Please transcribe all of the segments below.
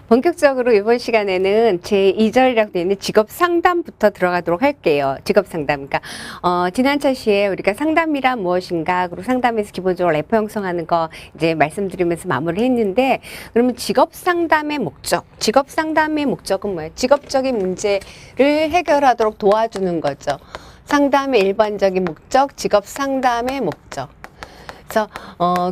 본격적으로 이번 시간에는 제 2절이라고 되어 있는 직업 상담부터 들어가도록 할게요. 직업 상담. 그러니까, 지난 차시에 우리가 상담이란 무엇인가, 그리고 상담에서 기본적으로 래퍼 형성하는 거 이제 말씀드리면서 마무리를 했는데, 그러면 직업 상담의 목적, 직업 상담의 목적은 뭐예요? 직업적인 문제를 해결하도록 도와주는 거죠. 상담의 일반적인 목적, 직업 상담의 목적. 그래서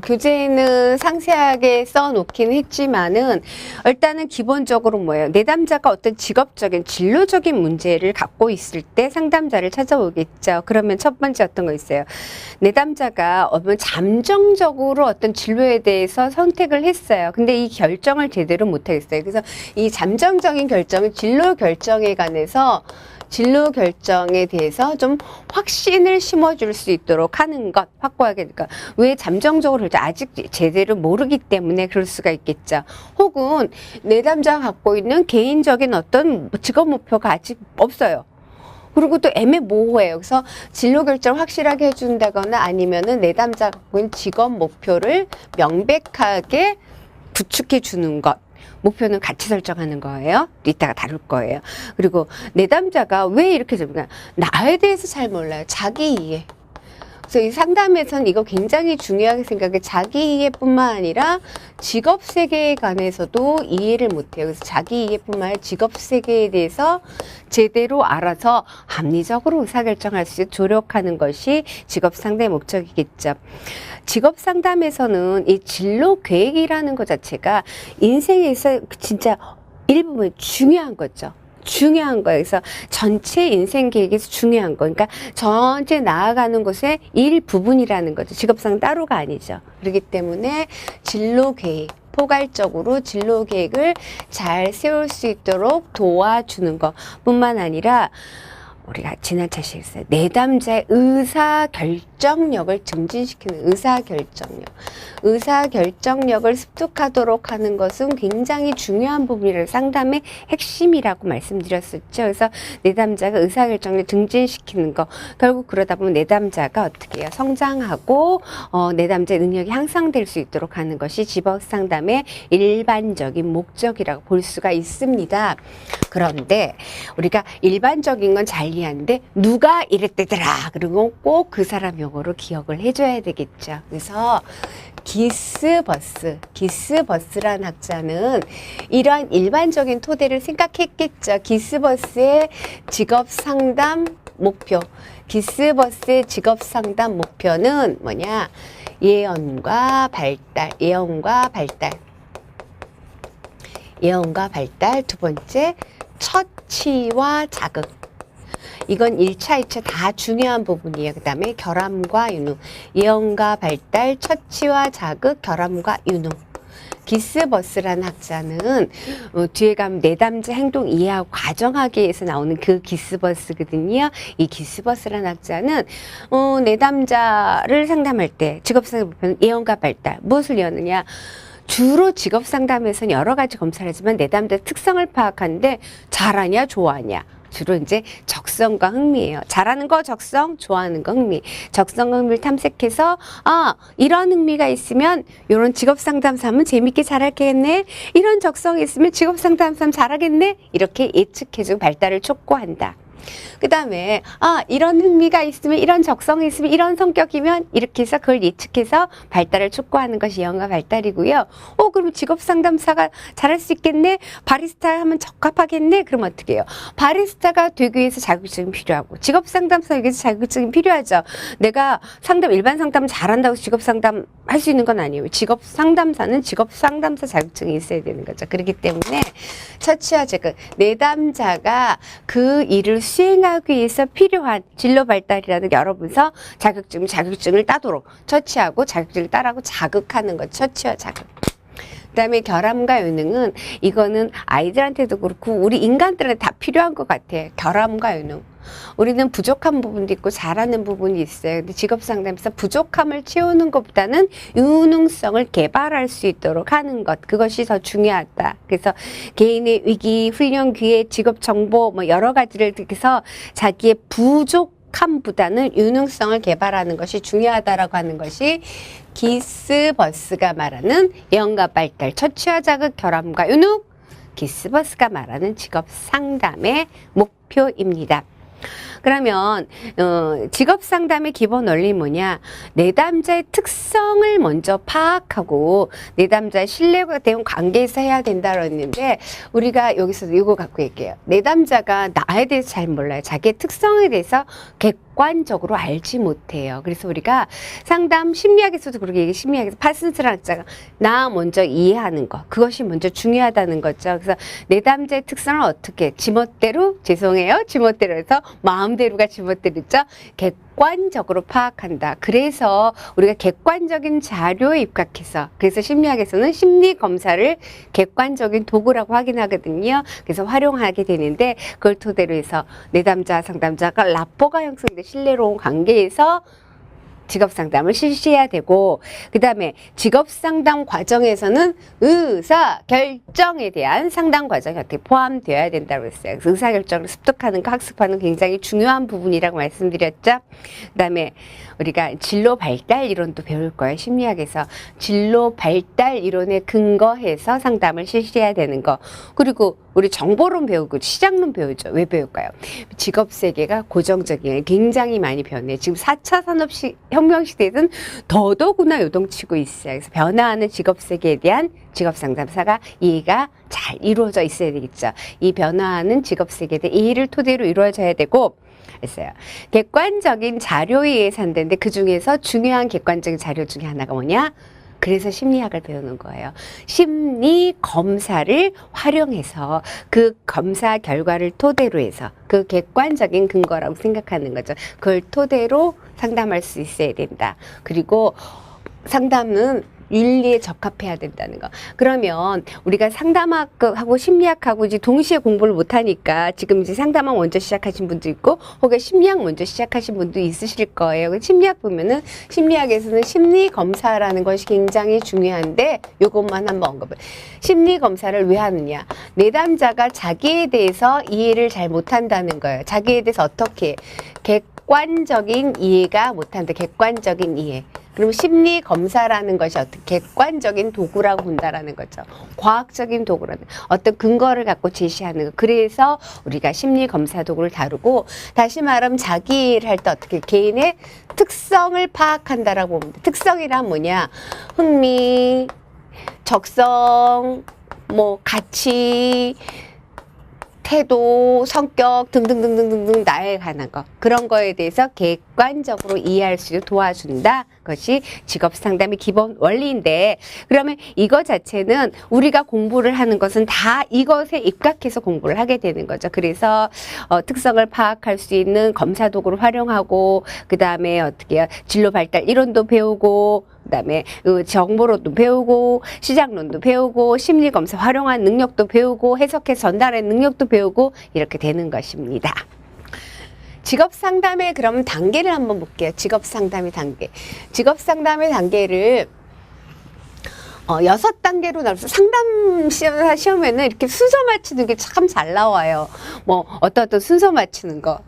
교재에는 상세하게 써놓긴 했지만은 일단은 기본적으로 뭐예요? 내담자가 어떤 직업적인 진로적인 문제를 갖고 있을 때 상담자를 찾아오겠죠. 그러면 첫 번째 어떤 거 있어요? 내담자가 잠정적으로 어떤 진로에 대해서 선택을 했어요. 근데 이 결정을 제대로 못하겠어요. 그래서 이 잠정적인 결정은 진로 결정에 관해서 진로 결정에 대해서 좀 확신을 심어줄 수 있도록 하는 것, 확고하게. 그러니까 왜 잠정적으로 아직 제대로 모르기 때문에 그럴 수가 있겠죠. 혹은 내담자가 갖고 있는 개인적인 어떤 직업 목표가 아직 없어요. 그리고 또 애매모호해요. 그래서 진로 결정을 확실하게 해준다거나 아니면은 내담자가 갖고 있는 직업 목표를 명백하게 구축해 주는 것. 목표는 같이 설정하는 거예요. 이따가 다룰 거예요. 그리고 내담자가 왜 이렇게 됩니까? 나에 대해서 잘 몰라요. 자기 이해. 그래서 이 상담에서는 이거 굉장히 중요하게 생각해. 자기 이해뿐만 아니라 직업 세계에 관해서도 이해를 못해요. 그래서 자기 이해뿐만 아니라 직업 세계에 대해서 제대로 알아서 합리적으로 의사결정할 수 있도록 노력하는 것이 직업 상담의 목적이겠죠. 직업 상담에서는 이 진로 계획이라는 것 자체가 인생에서 진짜 일부분 중요한 거죠. 중요한 거예요. 그래서 전체 인생 계획에서 중요한 거. 그러니까 전체 나아가는 것의 일부분이라는 거죠. 직업상 따로가 아니죠. 그렇기 때문에 진로 계획, 포괄적으로 진로 계획을 잘 세울 수 있도록 도와주는 것 뿐만 아니라 우리가 지난 차시에 했어요. 내담자의 의사결정력을 증진시키는 의사결정력을 습득하도록 하는 것은 굉장히 중요한 부분이라는 상담의 핵심이라고 말씀드렸었죠. 그래서 내담자가 의사결정력을 증진시키는 거, 결국 그러다 보면 내담자가 어떻게 해요? 성장하고 내담자의 능력이 향상될 수 있도록 하는 것이 직업 상담의 일반적인 목적이라고 볼 수가 있습니다. 그런데 우리가 일반적인 건 잘 이해하는데 누가 이랬대더라. 그리고 꼭 그 사람 용어로 기억을 해줘야 되겠죠. 그래서 기스버스란 학자는 이러한 일반적인 토대를 생각했겠죠. 기스버스의 직업 상담 목표. 기스버스의 직업 상담 목표는 뭐냐? 예언과 발달. 두 번째, 처치와 자극. 이건 1차, 2차 다 중요한 부분이에요. 그 다음에 결함과 유능. 예언과 발달, 처치와 자극, 결함과 유능. 기스버스라는 학자는 뒤에 가면 내담자 행동 이해하고 과정하기에서 나오는 그 기스버스거든요. 이 기스버스라는 학자는 내담자를 상담할 때 직업상담 목표는 예언과 발달. 무엇을 예언하느냐? 주로 직업 상담에서는 여러 가지 검사를 하지만 내담자 특성을 파악하는데 잘하냐, 좋아하냐. 주로 이제 적성과 흥미예요. 잘하는 거 적성, 좋아하는 거 흥미. 적성과 흥미를 탐색해서 이런 흥미가 있으면 이런 직업 상담사 하면 재밌게 잘하겠네. 이런 적성이 있으면 직업 상담사 하면 잘하겠네. 이렇게 예측해주고 발달을 촉구한다. 그 다음에 이런 흥미가 있으면, 이런 적성이 있으면, 이런 성격이면 이렇게 해서 그걸 예측해서 발달을 촉구하는 것이 예언과 발달이고요. 그럼 직업 상담사가 잘할 수 있겠네? 바리스타 하면 적합하겠네? 그럼 어떻게 해요? 바리스타가 되기 위해서 자격증이 필요하고 직업 상담사에게 위해서 자격증이 필요하죠. 내가 일반 상담 잘한다고 직업 상담 할 수 있는 건 아니에요. 직업 상담사는 직업 상담사 자격증이 있어야 되는 거죠. 그렇기 때문에 처치와 자극, 내담자가 그 일을 수행하기 위해서 필요한 진로 발달이라는 게 여러분서 자격증을 따도록 처치하고 자격증을 따라고 자극하는 것, 처치와 자극. 그다음에 결함과 유능은 이거는 아이들한테도 그렇고 우리 인간들한테 다 필요한 것 같아요. 결함과 유능. 우리는 부족한 부분도 있고 잘하는 부분이 있어요. 근데 직업 상담에서 부족함을 채우는 것보다는 유능성을 개발할 수 있도록 하는 것, 그것이 더 중요하다. 그래서 개인의 위기, 훈련 기회, 직업 정보 여러 가지를 통해서 자기의 부족함을 완벽함보다는 유능성을 개발하는 것이 중요하다라고 하는 것이 기스버스가 말하는 예언과 발달, 처취와 자극, 결함과 유능, 기스버스가 말하는 직업 상담의 목표입니다. 그러면 직업 상담의 기본 원리는 뭐냐? 내담자의 특성을 먼저 파악하고 내담자의 신뢰가 되는 관계에서 해야 된다고 했는데, 우리가 여기서 이거 갖고 얘기해요. 내담자가 나에 대해서 잘 몰라요. 자기의 특성에 대해서 객관적으로 알지 못해요. 그래서 우리가 상담 심리학에서도 그렇게 얘기해. 심리학에서 파슨스라는 학자가 나 먼저 이해하는 것, 그것이 먼저 중요하다는 거죠. 그래서 내담자의 특성을 어떻게 지멋대로, 죄송해요, 지멋대로 해서 마음대로가 지멋대로죠, 객관적으로 파악한다. 그래서 우리가 객관적인 자료에 입각해서, 그래서 심리학에서는 심리 검사를 객관적인 도구라고 확인하거든요. 그래서 활용하게 되는데, 그걸 토대로 해서 내담자 상담자가 라포가 형성된 신뢰로운 관계에서 직업상담을 실시해야 되고, 그 다음에 직업상담 과정에서는 의사결정에 대한 상담 과정이 어떻게 포함되어야 된다고 했어요. 그래서 의사결정을 습득하는 거, 학습하는 굉장히 중요한 부분이라고 말씀드렸죠. 그 다음에 우리가 진로 발달 이론도 배울 거예요. 심리학에서 진로 발달 이론에 근거해서 상담을 실시해야 되는 거. 그리고 우리 정보론 배우고 시장론 배우죠. 왜 배울까요? 직업 세계가 고정적이에요. 굉장히 많이 변해. 지금 4차 산업혁명 시대에는 더더구나 요동치고 있어요. 그래서 변화하는 직업 세계에 대한 직업 상담사가 이해가 잘 이루어져 있어야 되겠죠. 이 변화하는 직업 세계에 대한 이해를 토대로 이루어져야 되고, 했어요. 객관적인 자료에 의해서 한다는데, 그 중에서 중요한 객관적인 자료 중에 하나가 뭐냐? 그래서 심리학을 배우는 거예요. 심리 검사를 활용해서 그 검사 결과를 토대로 해서 그 객관적인 근거라고 생각하는 거죠. 그걸 토대로 상담할 수 있어야 된다. 그리고 상담은 윤리에 적합해야 된다는 거. 그러면 우리가 상담학하고 심리학하고 이제 동시에 공부를 못하니까 지금 이제 상담학 먼저 시작하신 분도 있고, 혹은 심리학 먼저 시작하신 분도 있으실 거예요. 심리학 보면은 심리학에서는 심리 검사라는 것이 굉장히 중요한데, 요것만 한번 언급을. 심리 검사를 왜 하느냐? 내담자가 자기에 대해서 이해를 잘 못한다는 거예요. 자기에 대해서 어떻게 객관적인 이해가 못한다. 객관적인 이해. 그럼 심리 검사라는 것이 어떤 객관적인 도구라고 본다라는 거죠. 과학적인 도구라는, 어떤 근거를 갖고 제시하는 거. 그래서 우리가 심리 검사 도구를 다루고, 다시 말하면 자기 이해를 할 때 어떻게 개인의 특성을 파악한다라고 봅니다. 특성이란 뭐냐? 흥미, 적성, 뭐 가치, 태도, 성격 등등등등등 나에 관한 거, 그런 거에 대해서 객관적으로 이해할 수 있도록 도와준다. 그것이 직업 상담의 기본 원리인데, 그러면 이거 자체는 우리가 공부를 하는 것은 다 이것에 입각해서 공부를 하게 되는 거죠. 그래서 특성을 파악할 수 있는 검사 도구를 활용하고, 그 다음에 어떻게 해요? 진로 발달 이론도 배우고, 그 다음에 정보론도 배우고, 시장론도 배우고, 심리검사 활용한 능력도 배우고, 해석해서 전달하는 능력도 배우고, 이렇게 되는 것입니다. 직업상담의 그럼 단계를 한번 볼게요. 직업상담의 단계. 직업상담의 단계를 6단계로 나눠서, 상담 시험에는 이렇게 순서 맞추는 게 참 잘 나와요. 뭐 어떤 순서 맞추는 거,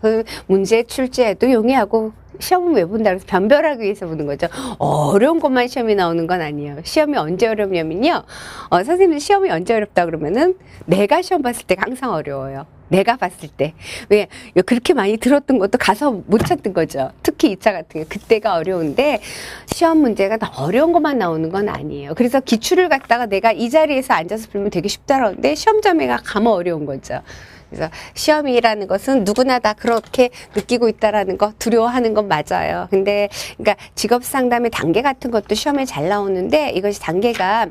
문제 출제에도 용이하고, 시험은 왜 본다 그래서 변별하기 위해서 보는 거죠. 어려운 것만 시험이 나오는 건 아니에요. 시험이 언제 어렵냐면요, 선생님들 시험이 언제 어렵다 그러면은 내가 시험 봤을 때가 항상 어려워요. 내가 봤을 때. 왜? 그렇게 많이 들었던 것도 가서 못 찾던 거죠. 특히 2차 같은 게. 그때가 어려운데, 시험 문제가 다 어려운 것만 나오는 건 아니에요. 그래서 기출을 갖다가 내가 이 자리에서 앉아서 풀면 되게 쉽다라는데, 시험점에 가면 어려운 거죠. 그래서 시험이라는 것은 누구나 다 그렇게 느끼고 있다라는 거, 두려워하는 건 맞아요. 근데 그러니까 직업 상담의 단계 같은 것도 시험에 잘 나오는데, 이것이 단계가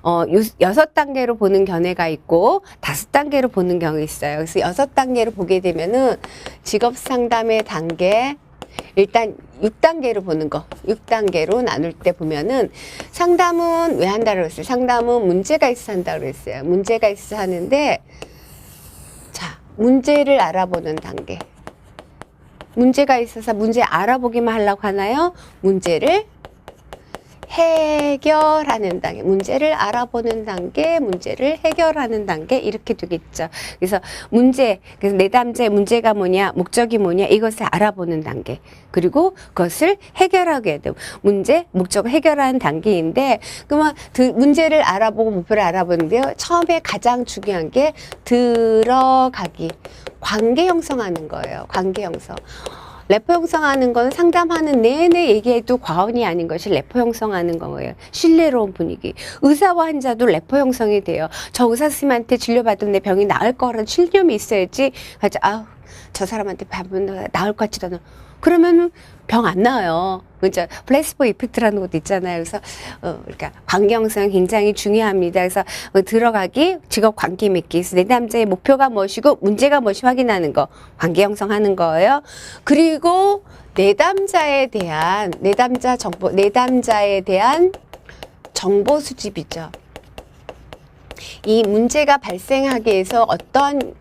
6단계로 보는 견해가 있고 5단계로 보는 경우가 있어요. 그래서 6단계로 보게 되면은 직업 상담의 단계, 일단 6단계로 보는 거, 6단계로 나눌 때 보면은, 상담은 왜 한다고 했어요? 상담은 문제가 있어 한다고 했어요. 문제가 있어 하는데, 자, 문제를 알아보는 단계. 문제가 있어서 문제 알아보기만 하려고 하나요? 문제를 해결하는 단계, 문제를 알아보는 단계, 문제를 해결하는 단계 이렇게 되겠죠. 그래서 문제, 그래서 내담자의 문제가 뭐냐, 목적이 뭐냐 이것을 알아보는 단계. 그리고 그것을 해결하게 해야 돼요. 문제, 목적을 해결하는 단계인데 그러면 문제를 알아보고 목표를 알아보는데요. 처음에 가장 중요한 게 들어가기, 관계 형성하는 거예요. 관계 형성. 래퍼 형성하는 건 상담하는 내내 얘기해도 과언이 아닌 것이 래퍼 형성하는 거예요. 신뢰로운 분위기. 의사와 환자도 래퍼 형성이 돼요. 저 의사 선생님한테 진료받으면 내 병이 나을 거라는 신념이 있어야지. 맞아. 아우, 저 사람한테 받으면 나을 것 같지도 않아. 그러면 병 안 나아요. 그죠? 플레이스보 이펙트라는 것도 있잖아요. 그래서 그러니까 관계 형성이 굉장히 중요합니다. 그래서 들어가기, 직업 관계 맺기. 그래서 내담자의 목표가 무엇이고 문제가 무엇이 확인하는 거, 관계 형성하는 거예요. 그리고 내담자에 대한 내담자에 대한 정보 수집이죠. 이 문제가 발생하기 위해서 어떤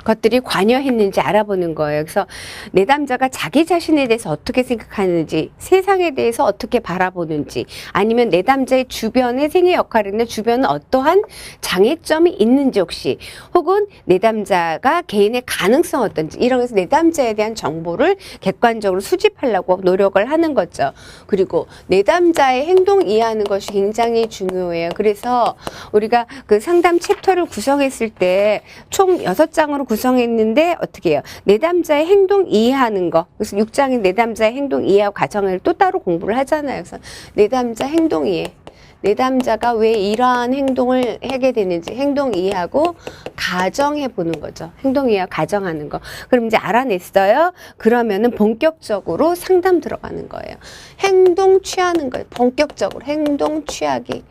것들이 관여했는지 알아보는 거예요. 그래서 내담자가 자기 자신에 대해서 어떻게 생각하는지, 세상에 대해서 어떻게 바라보는지, 아니면 내담자의 주변의 생애 역할이나 주변은 어떠한 장애점이 있는지 혹시, 혹은 내담자가 개인의 가능성 어떤지 이런 것에서 내담자에 대한 정보를 객관적으로 수집하려고 노력을 하는 거죠. 그리고 내담자의 행동 이해하는 것이 굉장히 중요해요. 그래서 우리가 그 상담 챕터를 구성했을 때 총 6장으로 구성했는데 어떻게 해요? 내담자의 행동 이해하는 거. 그래서 6장인 내담자의 행동 이해 과정을 또 따로 공부를 하잖아요. 그래서 내담자 행동 이해. 내담자가 왜 이러한 행동을 하게 되는지 행동 이해하고 가정해 보는 거죠. 행동 이해하고 가정하는 거. 그럼 이제 알아냈어요. 그러면은 본격적으로 상담 들어가는 거예요. 행동 취하는 거예요. 본격적으로 행동 취하기.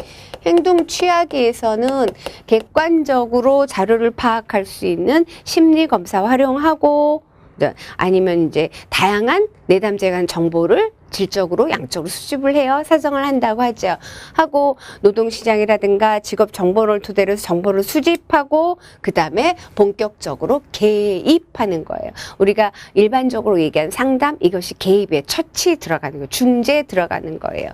행동 취하기에서는 객관적으로 자료를 파악할 수 있는 심리 검사 활용하고 아니면 이제 다양한 내담자에 관한 정보를 질적으로 양적으로 수집을 해요. 사정을 한다고 하죠. 하고 노동시장이라든가 직업 정보를 토대로 해서 정보를 수집하고 그 다음에 본격적으로 개입하는 거예요. 우리가 일반적으로 얘기하는 상담 이것이 개입에 처치 들어가는 거예요. 중재에 들어가는 거예요.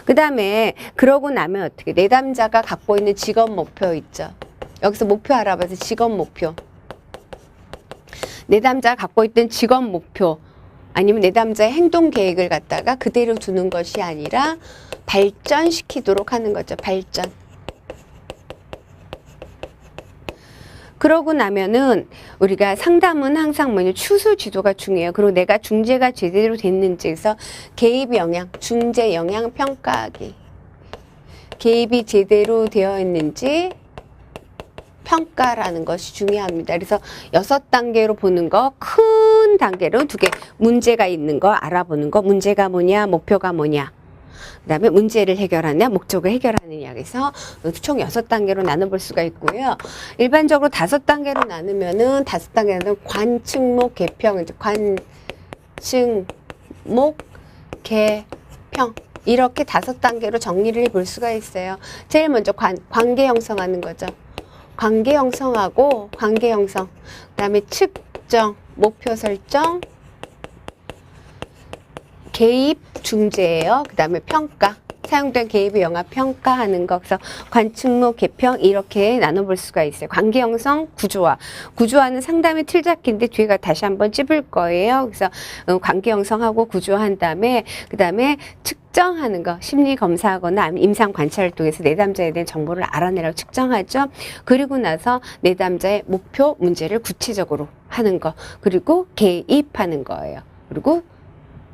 그 다음에 그러고 나면 어떻게 내담자가 갖고 있는 직업 목표 있죠. 여기서 목표 알아봐서 직업 목표. 내담자가 갖고 있던 직업 목표 아니면 내담자의 행동 계획을 갖다가 그대로 두는 것이 아니라 발전시키도록 하는 거죠. 발전. 그러고 나면은 우리가 상담은 항상 뭐냐 추수 지도가 중요해요. 그리고 내가 중재가 제대로 됐는지 그래서 개입 영향, 중재 영향 평가하기. 개입이 제대로 되어 있는지 평가라는 것이 중요합니다. 그래서 6단계로 보는 거, 큰 단계로 2개. 문제가 있는 거 알아보는 거, 문제가 뭐냐, 목표가 뭐냐. 그 다음에 문제를 해결하느냐, 목적을 해결하느냐. 그래서 총 6단계로 나눠볼 수가 있고요. 일반적으로 5단계로 나누면은 5단계는 관측목, 개평, 관측목, 개평. 이렇게 5단계로 정리를 해볼 수가 있어요. 제일 먼저 관계 형성하는 거죠. 관계 형성하고 관계 형성. 그 다음에 측정, 목표 설정, 개입 중재예요. 그 다음에 평가. 사용된 개입의 영화 평가하는 거. 그래서 관측목, 개평 이렇게 나눠볼 수가 있어요. 관계 형성, 구조화. 구조화는 상담의 틀잡기인데 뒤에가 다시 한번 찝을 거예요. 그래서 관계 형성하고 구조화한 다음에 그 다음에 측정하는 거. 심리 검사하거나 임상 관찰을 통해서 내담자에 대한 정보를 알아내라고 측정하죠. 그리고 나서 내담자의 목표, 문제를 구체적으로 하는 거. 그리고 개입하는 거예요. 그리고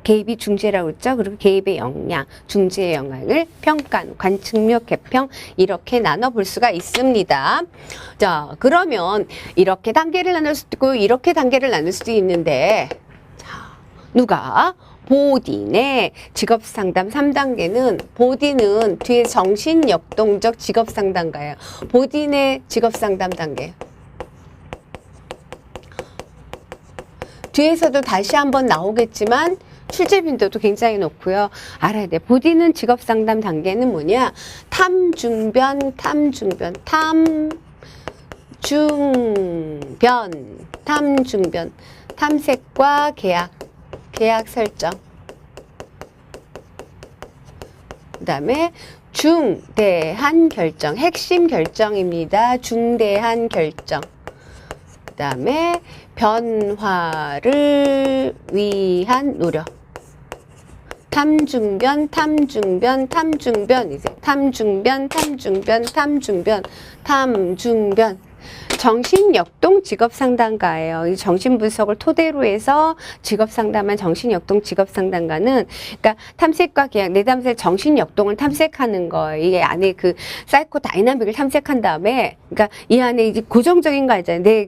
개입이 중재라고 했죠. 그리고 개입의 영향, 중재의 영향을 평가하는 관측력, 개평 이렇게 나눠볼 수가 있습니다. 자, 그러면 이렇게 단계를 나눌 수도 있고 이렇게 단계를 나눌 수도 있는데 자, 누가? 보딘의 직업상담 3단계는 보딘은 뒤에 정신역동적 직업상담가예요. 보딘의 직업상담 단계. 뒤에서도 다시 한번 나오겠지만 출제 빈도도 굉장히 높고요. 알아야 돼. 보디는 직업상담 단계는 뭐냐? 탐중변, 탐중변, 탐색과 계약 설정. 그 다음에 중대한 결정, 핵심 결정입니다. 중대한 결정. 그 다음에 변화를 위한 노력. 탐중변, 탐중변, 탐중변, 이제 탐중변, 탐중변, 탐중변, 탐중변. 정신역동 직업상담가예요. 이 정신분석을 토대로 해서 직업상담한 정신역동 직업상담가는, 그러니까 탐색과 계약, 내담자의 정신역동을 탐색하는 거예요. 이 안에 그 사이코 다이나믹을 탐색한 다음에, 그러니까 이 안에 이제 고정적인 거 있잖아요.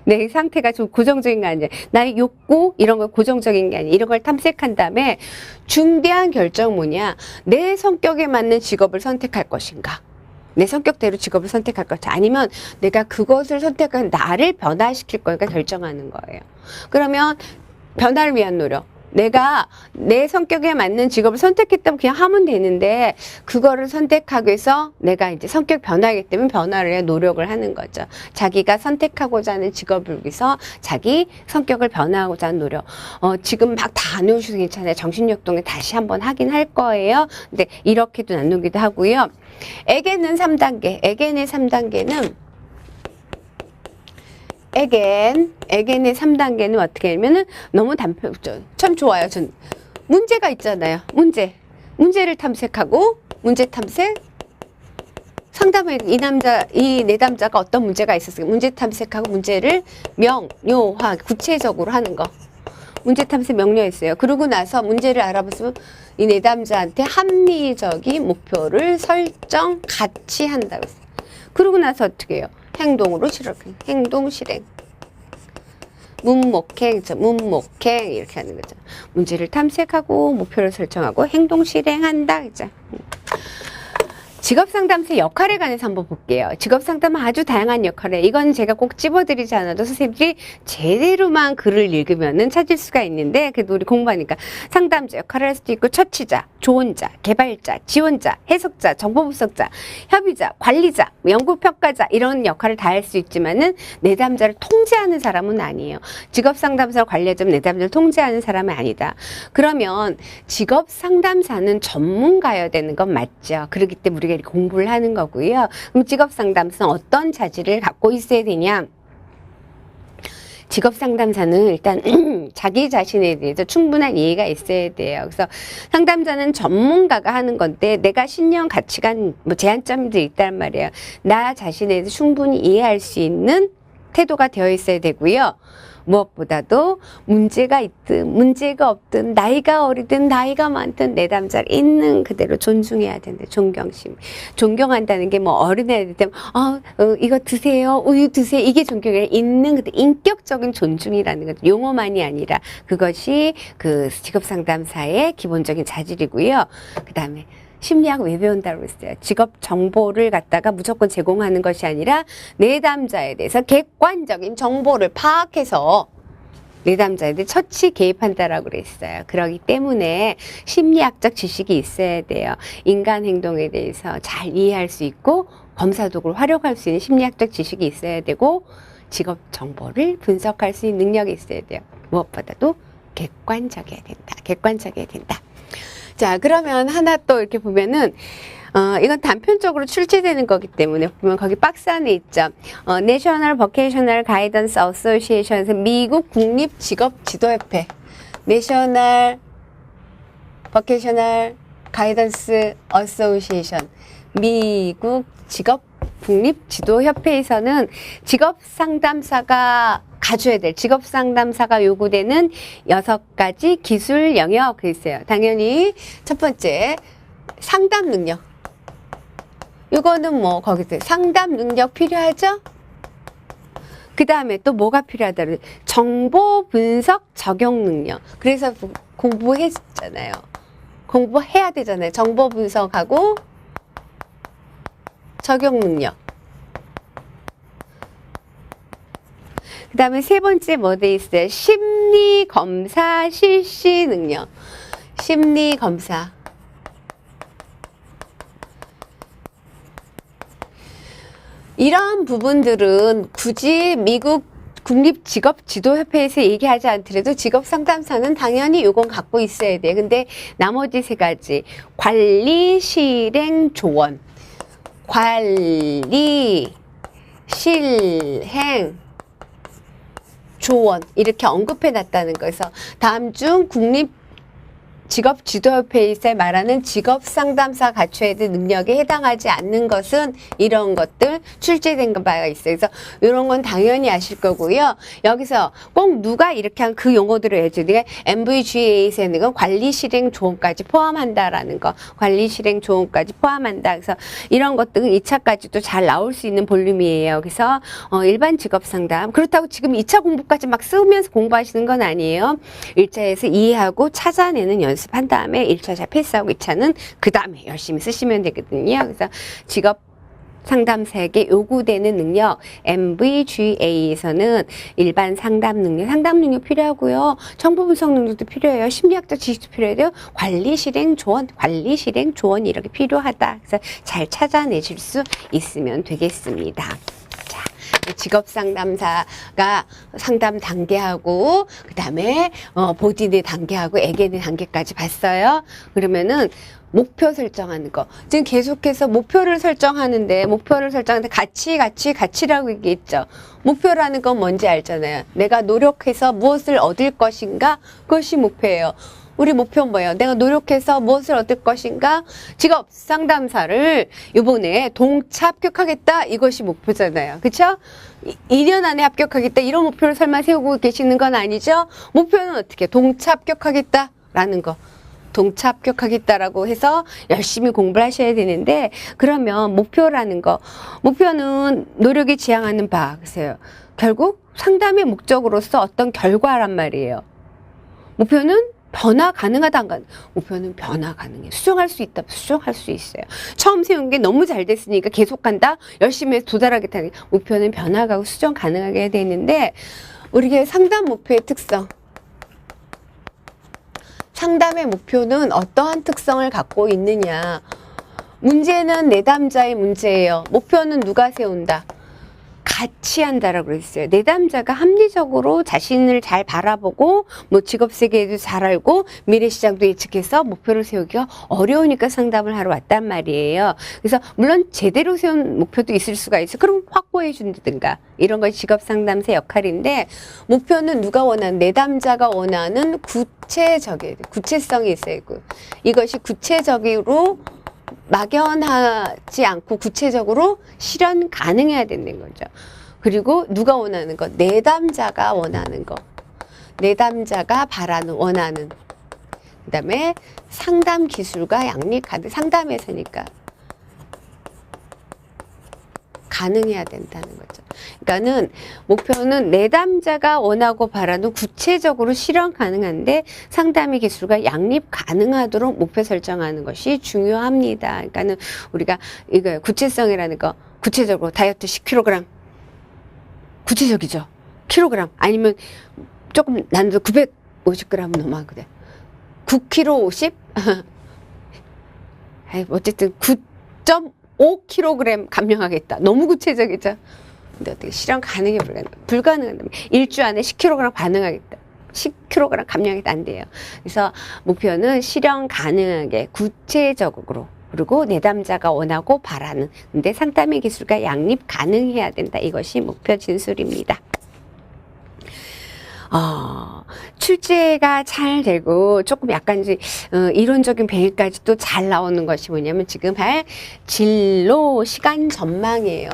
내 상태가 좀 고정적인 거 아니야. 나의 욕구 이런 거 고정적인 게 아니야. 이런 걸 탐색한 다음에 중대한 결정 뭐냐. 내 성격에 맞는 직업을 선택할 것인가. 내 성격대로 직업을 선택할 것인가. 아니면 내가 그것을 선택한 나를 변화시킬 거니까 결정하는 거예요. 그러면 변화를 위한 노력. 내가 내 성격에 맞는 직업을 선택했다면 그냥 하면 되는데 그거를 선택하기 위해서 내가 이제 성격 변화하기 때문에 변화를 위해 노력을 하는 거죠. 자기가 선택하고자 하는 직업을 위해서 자기 성격을 변화하고자 하는 노력. 지금 막 다 안 외우셔도 괜찮아요. 정신역동에 다시 한번 하긴 할 거예요. 근데 이렇게도 나누기도 하고요. 에겐은 3단계. 에겐의 3단계는 에겐의 3단계는 어떻게 하냐면은 너무 참 좋아요. 전 문제가 있잖아요. 문제를 탐색하고 문제 탐색. 상담에 이 내담자가 어떤 문제가 있었어요. 문제 탐색하고 문제를 명료화 구체적으로 하는 거. 문제 탐색 명료했어요. 그러고 나서 문제를 알아보시면 이 내담자한테 합리적인 목표를 설정 같이 한다고 했어요. 그러고 나서 어떻게 해요? 행동으로 실행. 행동 실행. 문목행 이렇게 하는 거죠. 문제를 탐색하고 목표를 설정하고 행동 실행한다. 그죠? 직업상담사의 역할에 관해서 한번 볼게요. 직업상담은 아주 다양한 역할에, 이건 제가 꼭 집어드리지 않아도 선생님들이 제대로만 글을 읽으면은 찾을 수가 있는데, 그래도 우리 공부하니까 상담자 역할을 할 수도 있고, 처치자, 조언자, 개발자, 지원자, 해석자, 정보분석자, 협의자, 관리자, 연구평가자 이런 역할을 다 할 수 있지만은 내담자를 통제하는 사람은 아니에요. 직업상담사를 관리하자면 내담자를 통제하는 사람은 아니다. 그러면 직업상담사는 전문가여야 되는 건 맞죠. 그렇기 때문에 우리가 이렇게 공부를 하는 거고요. 그럼 직업상담사는 어떤 자질을 갖고 있어야 되냐? 직업상담사는 일단 자기 자신에 대해서 충분한 이해가 있어야 돼요. 그래서 상담자는 전문가가 하는 건데 내가 신념, 가치관, 제한점들이 있단 말이에요. 나 자신에 대해서 충분히 이해할 수 있는 태도가 되어 있어야 되고요. 무엇보다도 문제가 있든 문제가 없든 나이가 어리든 나이가 많든 내담자를 있는 그대로 존중해야 된다. 존경심. 존경한다는 게 뭐 어린애들 때문에 이거 드세요. 우유 드세요. 이게 존경이 아니라 있는 그대로 인격적인 존중이라는 거죠. 용어만이 아니라 그것이 그 직업상담사의 기본적인 자질이고요. 그 다음에 심리학 왜 배운다고 했어요? 직업 정보를 갖다가 무조건 제공하는 것이 아니라 내담자에 대해서 객관적인 정보를 파악해서 내담자에 대해 처치 개입한다라고 그랬어요. 그렇기 때문에 심리학적 지식이 있어야 돼요. 인간 행동에 대해서 잘 이해할 수 있고 검사 도구를 활용할 수 있는 심리학적 지식이 있어야 되고 직업 정보를 분석할 수 있는 능력이 있어야 돼요. 무엇보다도 객관적이어야 된다. 객관적이어야 된다. 자, 그러면 하나 또 이렇게 보면은, 이건 단편적으로 출제되는 거기 때문에 보면 거기 박스 안에 있죠. National Vocational Guidance Association에서 미국 국립직업지도협회. National Vocational Guidance Association. 미국 국립지도협회에서는 직업상담사가 가져야 될 직업상담사가 요구되는 6가지 기술 영역 있어요. 당연히 첫 번째 상담 능력. 이거는 뭐 거기서 상담 능력 필요하죠? 그 다음에 또 뭐가 필요하다? 정보 분석 적용 능력. 그래서 공부했잖아요. 공부해야 되잖아요. 정보 분석하고 적용 능력. 그 다음에 세 번째 뭐 돼 있어요? 심리검사 실시 능력. 심리검사. 이런 부분들은 굳이 미국 국립직업지도협회에서 얘기하지 않더라도 직업상담사는 당연히 요건 갖고 있어야 돼. 근데 나머지 세 가지 관리실행조언, 관리실행조언 이렇게 언급해 놨다는 거에서 다음 중 직업지도협회에서 말하는 직업상담사 갖춰야 될 능력에 해당하지 않는 것은 이런 것들 출제된 바가 있어요. 그래서 이런 건 당연히 아실 거고요. 여기서 꼭 누가 이렇게 한 그 용어들을 해줘야 돼. MVGA에서 있는 건 관리실행조언까지 포함한다라는 거. 관리실행조언까지 포함한다. 그래서 이런 것들은 2차까지도 잘 나올 수 있는 볼륨이에요. 그래서 일반 직업상담. 그렇다고 지금 2차 공부까지 막 쓰면서 공부하시는 건 아니에요. 1차에서 이해하고 찾아내는 연습한 다음에 1차 잘 패스하고 2차는 그 다음에 열심히 쓰시면 되거든요. 그래서 직업 상담사에게 요구되는 능력 MVGA에서는 일반 상담 능력 필요하고요. 정보 분석 능력도 필요해요. 심리학적 지식도 필요해요. 관리 실행 조언 이렇게 필요하다. 그래서 잘 찾아내실 수 있으면 되겠습니다. 직업 상담사가 상담 단계하고 그다음에 보디네 단계하고 에게네 단계까지 봤어요. 그러면은 목표 설정하는 거. 지금 계속해서 목표를 설정하는데 가치라고 얘기했죠. 목표라는 건 뭔지 알잖아요. 내가 노력해서 무엇을 얻을 것인가? 그것이 목표예요. 우리 목표는 뭐예요? 내가 노력해서 무엇을 얻을 것인가? 직업 상담사를 이번에 동차 합격하겠다. 이것이 목표잖아요. 그쵸? 2년 안에 합격하겠다. 이런 목표를 설마 세우고 계시는 건 아니죠? 목표는 어떻게? 동차 합격하겠다라는 거. 동차 합격하겠다라고 해서 열심히 공부를 하셔야 되는데, 그러면 목표라는 거. 목표는 노력이 지향하는 바. 글쎄요. 결국 상담의 목적으로서 어떤 결과란 말이에요. 목표는 변화 가능하다 안 가능? 목표는 변화 가능해. 수정할 수 있다. 수정할 수 있어요. 처음 세운 게 너무 잘 됐으니까 계속 간다. 열심히 해서 도달하겠다는 게 목표는 변화가고 수정 가능하게 해야 되는데 우리가 상담 목표의 특성. 상담의 목표는 어떠한 특성을 갖고 있느냐. 문제는 내담자의 문제예요. 목표는 누가 세운다? 같이 한다라고 그랬어요. 내담자가 합리적으로 자신을 잘 바라보고 뭐 직업 세계에도 잘 알고 미래 시장도 예측해서 목표를 세우기가 어려우니까 상담을 하러 왔단 말이에요. 그래서 물론 제대로 세운 목표도 있을 수가 있어요. 그럼 확보해 준다든가 이런 것이 직업 상담사 역할인데 목표는 누가 원하는 내담자가 원하는 구체성이 있어야 되고 이것이 구체적으로 막연하지 않고 구체적으로 실현 가능해야 되는 거죠. 그리고 누가 원하는 것? 내담자가 원하는 것. 내담자가 원하는. 그 다음에 상담 기술과 양립 가능. 상담에서니까 가능해야 된다는 거죠. 그러니까는 목표는 내담자가 원하고 바라는 구체적으로 실현 가능한데 상담의 기술과 양립 가능하도록 목표 설정하는 것이 중요합니다. 그러니까는 우리가 이거 구체성이라는 거 구체적으로 다이어트 10kg 구체적이죠. 킬로그램 아니면 조금 난도 950g 넘어가거든. 9kg 50? 어쨌든 9.5kg 감량하겠다. 너무 구체적이죠. 근데 어떻게 실현 가능해 불가능하다면 일주 안에 10kg 반응하겠다. 10kg 감량하겠다 안 돼요. 그래서 목표는 실현 가능하게 구체적으로 그리고 내담자가 원하고 바라는 근데 상담의 기술과 양립 가능해야 된다. 이것이 목표 진술입니다. 출제가 잘 되고 조금 약간 이제 이론적인 배열까지도 잘 나오는 것이 뭐냐면 지금 할 진로 시간 전망이에요.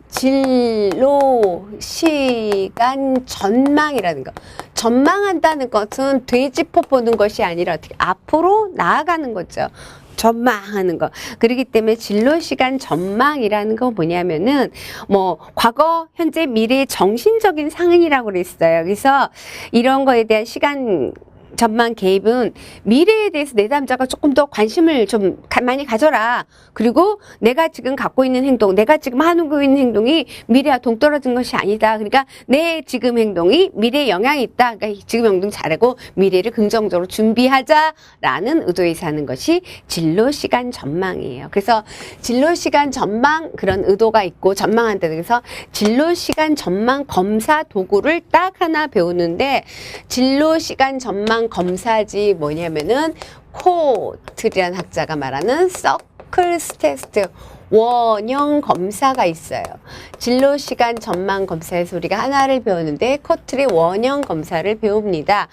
진로 시간 전망이라는 거. 전망한다는 것은 되짚어 보는 것이 아니라 어떻게 앞으로 나아가는 거죠. 전망하는 거. 그렇기 때문에 진로 시간 전망이라는 건 뭐냐면은 뭐 과거, 현재, 미래의 정신적인 상황이라고 그랬어요. 그래서 이런 거에 대한 시간 전망 개입은 미래에 대해서 내담자가 조금 더 관심을 좀 많이 가져라. 그리고 내가 지금 갖고 있는 행동, 내가 지금 하고 있는 행동이 미래와 동떨어진 것이 아니다. 그러니까 내 지금 행동이 미래에 영향이 있다. 그러니까 지금 행동 잘하고 미래를 긍정적으로 준비하자라는 의도에서 하는 것이 진로 시간 전망이에요. 그래서 진로 시간 전망 그런 의도가 있고 전망한다. 그래서 진로 시간 전망 검사 도구를 딱 하나 배우는데 진로 시간 전망 검사지 뭐냐면은 코트라는 학자가 말하는 서클스 테스트 원형 검사가 있어요. 진로 시간 전망 검사에서 우리가 하나를 배우는데 코틀의 원형 검사를 배웁니다.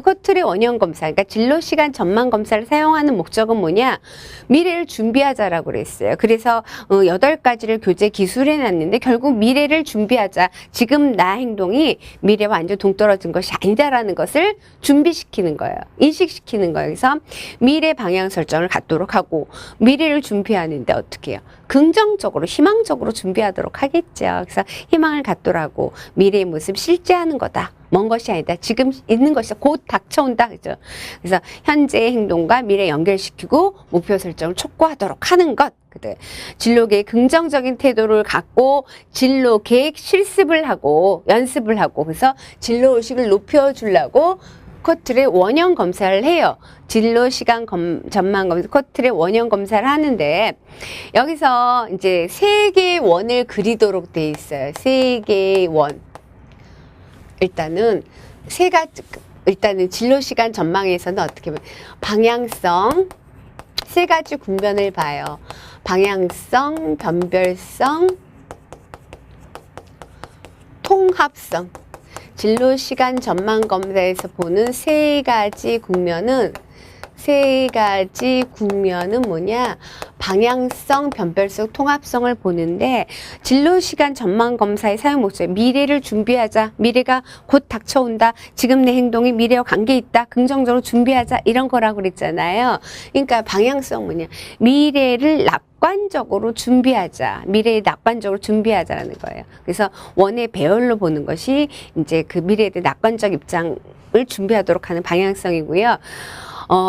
코틀의 원형 검사, 그러니까 진로 시간 전망 검사를 사용하는 목적은 뭐냐? 미래를 준비하자라고 그랬어요. 그래서 8가지를 교재 기술해 놨는데 결국 미래를 준비하자. 지금 나 행동이 미래와 완전 동떨어진 것이 아니다라는 것을 준비시키는 거예요. 인식시키는 거예요. 그래서 미래 방향 설정을 갖도록 하고 미래를 준비하는데 어떻게 해요? 긍정적으로 희망적으로 준비하도록 하겠죠. 그래서 희망을 갖도록 미래의 모습 실제하는 거다. 먼 것이 아니다. 지금 있는 것이 곧 닥쳐온다. 그죠? 그래서 현재의 행동과 미래 연결시키고 목표 설정을 촉구하도록 하는 것. 진로 계획 긍정적인 태도를 갖고 진로 계획 실습을 하고 연습을 하고 그래서 진로 의식을 높여주려고 코틀의 원형 검사를 해요. 진로 시간 전망 검사, 코틀의 원형 검사를 하는데 여기서 이제 3개의 원을 그리도록 돼 있어요. 3개의 원. 일단은 일단은 진로 시간 전망에서는 어떻게 보면 방향성 3가지 국면을 봐요. 방향성, 변별성, 통합성. 진로 시간 전망 검사에서 보는 3가지 국면은 뭐냐? 방향성, 변별성, 통합성을 보는데 진로 시간 전망 검사의 사용 목적, 미래를 준비하자. 미래가 곧 닥쳐온다. 지금 내 행동이 미래와 관계 있다. 긍정적으로 준비하자. 이런 거라고 그랬잖아요. 그러니까 방향성 뭐냐? 미래를 낙관적으로 준비하자. 미래에 낙관적으로 준비하자라는 거예요. 그래서 원의 배열로 보는 것이 이제 그 미래에 대한 낙관적 입장을 준비하도록 하는 방향성이고요.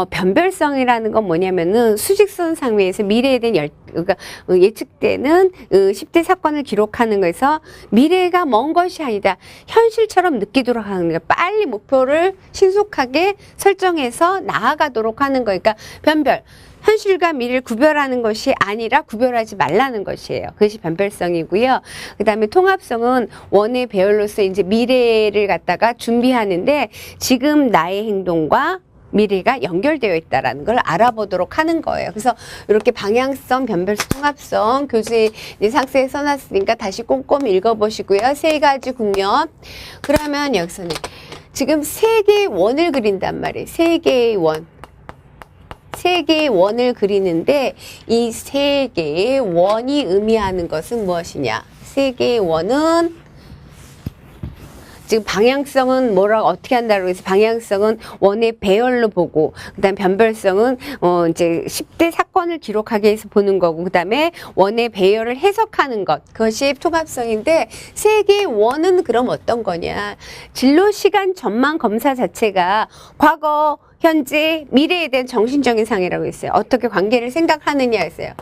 변별성이라는 건 뭐냐면은 수직선 상위에서 미래에 대한 그러니까 예측되는 10대 사건을 기록하는 거에서 미래가 먼 것이 아니다. 현실처럼 느끼도록 하는 거예요. 빨리 목표를 신속하게 설정해서 나아가도록 하는 거니까 변별. 현실과 미래를 구별하는 것이 아니라 구별하지 말라는 것이에요. 그것이 변별성이고요. 그 다음에 통합성은 원의 배열로서 이제 미래를 갖다가 준비하는데 지금 나의 행동과 미래가 연결되어 있다라는 걸 알아보도록 하는 거예요. 그래서 이렇게 방향성, 변별성, 통합성 교재 상세히 써놨으니까 다시 꼼꼼히 읽어보시고요. 3가지 국면. 그러면 여기서는 지금 3개의 원을 그린단 말이에요. 3개의 원. 3개의 원을 그리는데 이 3개의 원이 의미하는 것은 무엇이냐? 3개의 원은 지금 방향성은 뭐라고 어떻게 한다고 해서 방향성은 원의 배열로 보고 그다음 변별성은 이제 10대 사건을 기록하기 위해서 보는 거고 그다음에 원의 배열을 해석하는 것 그것이 통합성인데 3개의 원은 그럼 어떤 거냐? 진로 시간 전망 검사 자체가 과거, 현재, 미래에 대한 정신적인 상해라고 했어요. 어떻게 관계를 생각하느냐 했어요.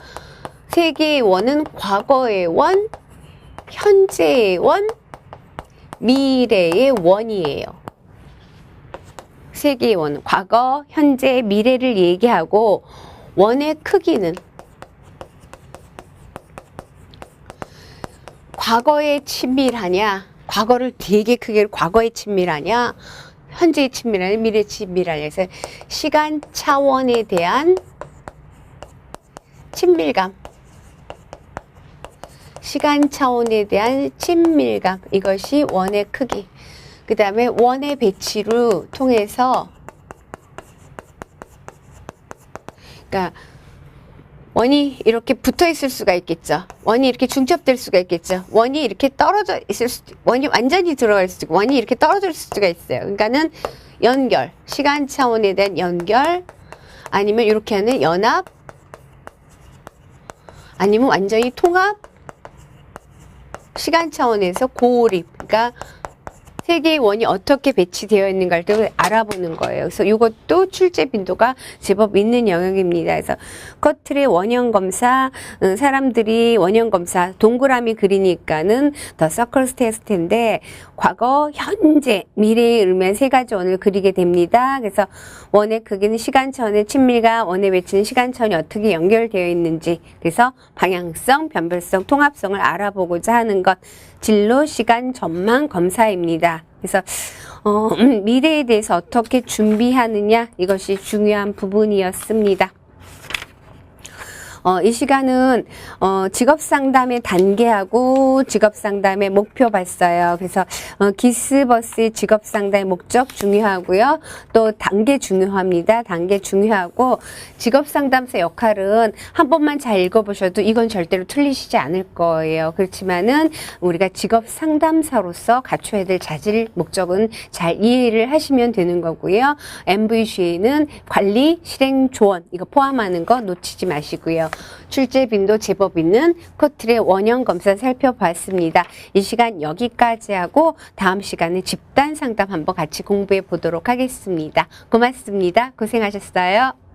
3개의 원은 과거의 원, 현재의 원, 미래의 원이에요. 3개의 원, 과거, 현재, 미래를 얘기하고 원의 크기는 과거에 친밀하냐, 과거를 되게 크게 과거에 친밀하냐, 현재에 친밀하냐, 미래에 친밀하냐 해서 시간 차원에 대한 친밀감. 시간 차원에 대한 친밀감 이것이 원의 크기 그 다음에 원의 배치를 통해서 그러니까 원이 이렇게 붙어 있을 수가 있겠죠. 원이 이렇게 중첩될 수가 있겠죠. 원이 이렇게 떨어져 있을 수 원이 완전히 들어갈 수도 있고 원이 이렇게 떨어질 수가 있어요. 그러니까는 연결 시간 차원에 대한 연결 아니면 이렇게 하는 연합 아니면 완전히 통합 시간 차원에서 고립, 그러니까 세 개의 원이 어떻게 배치되어 있는가를 또 알아보는 거예요. 그래서 이것도 출제 빈도가 제법 있는 영역입니다. 그래서 커트의 원형 검사, 사람들이 원형 검사 동그라미 그리니까는 더 서클스 테스트인데 과거, 현재, 미래에 의미한 세 가지 원을 그리게 됩니다. 그래서 원의 크기는 시간천의 친밀감, 원의 배치는 시간천이 어떻게 연결되어 있는지, 그래서 방향성, 변별성, 통합성을 알아보고자 하는 것, 진로, 시간, 전망 검사입니다. 그래서 미래에 대해서 어떻게 준비하느냐, 이것이 중요한 부분이었습니다. 이 시간은 직업상담의 단계하고 직업상담의 목표 봤어요. 그래서 기스버스의 직업상담의 목적 중요하고요. 또 단계 중요합니다. 단계 중요하고 직업상담사 역할은 한 번만 잘 읽어보셔도 이건 절대로 틀리시지 않을 거예요. 그렇지만은 우리가 직업상담사로서 갖춰야 될 자질 목적은 잘 이해를 하시면 되는 거고요. MVC는 관리, 실행, 조언 이거 포함하는 거 놓치지 마시고요. 출제 빈도 제법 있는 코트의 원형 검사 살펴봤습니다. 이 시간 여기까지 하고 다음 시간에 집단 상담 한번 같이 공부해 보도록 하겠습니다. 고맙습니다. 고생하셨어요.